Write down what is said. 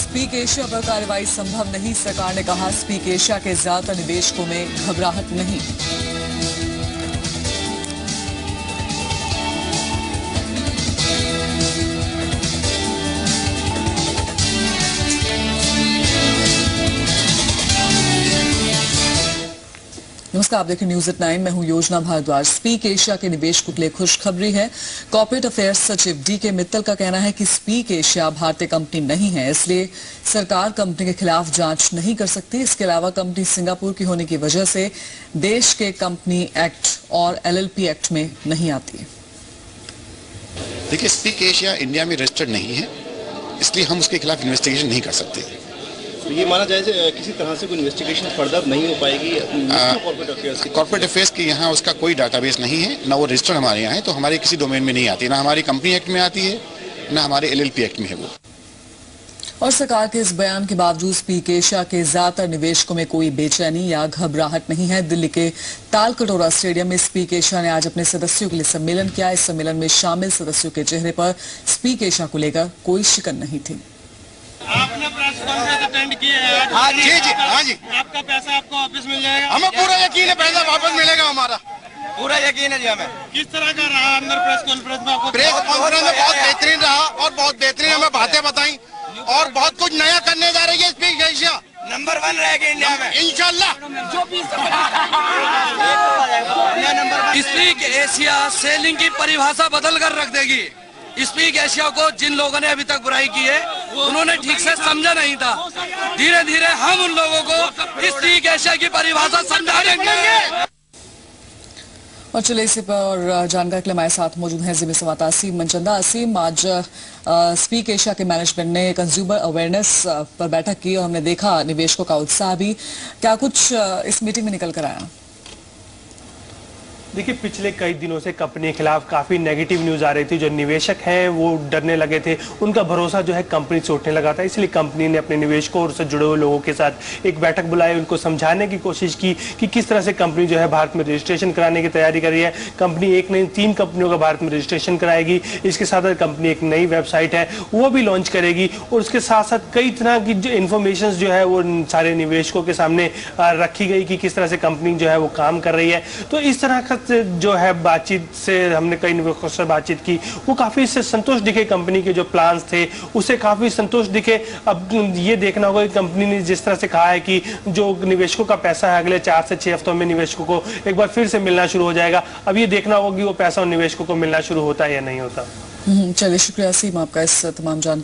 Speak Asia पर कार्रवाई संभव नहीं, सरकार ने कहा स्पीक एशिया के ज्यादातर निवेशकों में घबराहट नहीं। नमस्कार, आप देखें न्यूज एट 9। मैं हूं योजना भारद्वाज। स्पीक एशिया के निवेशकों के लिए खुशखबरी है। कॉर्पोरेट अफेयर्स सचिव डीके मित्तल का कहना है कि स्पीक एशिया भारतीय कंपनी नहीं है, इसलिए सरकार कंपनी के खिलाफ जांच नहीं कर सकती। इसके अलावा कंपनी सिंगापुर की होने की वजह से देश के कंपनी एक्ट और एलएलपी एक्ट में नहीं आती। देखिए, स्पीक एशिया इंडिया में रजिस्टर्ड नहीं है, इसलिए हम उसके खिलाफ इन्वेस्टिगेशन नहीं कर सकते। तो ये माना जाए किसी तरह से कोई इन्वेस्टिगेशन फर्दर नहीं हो पाएगी कॉर्पोरेट अफेयर्स की यहाँ उसका कोई डाटाबेस नहीं है, ना वो रजिस्टर्ड हमारे यहाँ है, तो हमारे किसी डोमेन में नहीं आती, ना हमारी कंपनी एक्ट में आती है, ना हमारे एलएलपी एक्ट में है वो। और सरकार के इस बयान के बावजूद स्पीक एशिया के ज्यादातर निवेशकों में कोई बेचैनी या घबराहट नहीं है। दिल्ली के तालकटोरा स्टेडियम में स्पीक एशिया ने आज अपने सदस्यों के लिए सम्मेलन किया। इस सम्मेलन में शामिल सदस्यों के चेहरे पर स्पीक एशिया को लेकर कोई शिकन नहीं थी। आपने प्रेस कॉन्फ्रेंस अटेंड की है? हाँ जी। आपका पैसा आपको वापस मिल जाएगा? हमें पूरा यकीन है पैसा वापस मिलेगा, हमारा पूरा यकीन है जी हमें। किस तरह का रहा अंदर प्रेस कॉन्फ्रेंस में? आपको प्रेस कॉन्फ्रेंस में बहुत बेहतरीन रहा और बहुत बेहतरीन हमें बातें बताई और बहुत कुछ नया करने जा रही है स्पीक एशिया। नंबर 1 रहेगी इंडिया में इंशाल्लाह। स्पीक एशिया सेलिंग की परिभाषा बदल कर रख देगी। स्पीक एशिया को जिन लोगों ने अभी तक बुराई की है उन्होंने ठीक से समझा नहीं था। धीरे धीरे हम उन लोगों को स्पीक एशिया की परिभाषा समझा देंगे। और चलिए इसी पर और जानकारी के लिए हमारे साथ मौजूद हैं जिले संवाददाता असीम मनचंदा। असीम, आज स्पीक एशिया के मैनेजमेंट ने कंज्यूमर अवेयरनेस पर बैठक की और हमने देखा निवेशकों का उत्साह भी। क्या कुछ इस मीटिंग में निकल कर आया? देखिए, पिछले कई दिनों से कंपनी के खिलाफ काफ़ी नेगेटिव न्यूज़ आ रही थी। जो निवेशक हैं वो डरने लगे थे, उनका भरोसा जो है कंपनी से उठने लगा था। इसलिए कंपनी ने अपने निवेशकों और उससे जुड़े हुए लोगों के साथ एक बैठक बुलाई, उनको समझाने की कोशिश की कि किस तरह से कंपनी जो है भारत में रजिस्ट्रेशन कराने की तैयारी कर रही है। कंपनी एक नहीं 3 कंपनियों का भारत में रजिस्ट्रेशन कराएगी। इसके साथ कंपनी एक नई वेबसाइट है वो भी लॉन्च करेगी और उसके साथ साथ कई तरह की जो इन्फॉर्मेशन जो है वो सारे निवेशकों के सामने रखी गई कि किस तरह से कंपनी जो है वो काम कर रही है। तो इस तरह का जो है बातचीत से हमने कई निवेशकों से बातचीत की, वो काफी इससे संतुष्ट दिखे। कंपनी के जो प्लान्स थे उससे काफी संतुष्ट दिखे। अब ये देखना होगा कि कंपनी ने जिस तरह से कहा है कि जो निवेशकों का पैसा है अगले 4 से 6 हफ्तों में निवेशकों को एक बार फिर से मिलना शुरू हो जाएगा। अब ये देखना होगा कि वो पैसा उन निवेशकों को मिलना शुरू होता है या नहीं होता। चलिए, शुक्रिया असीम आपका इस तमाम जानकारी।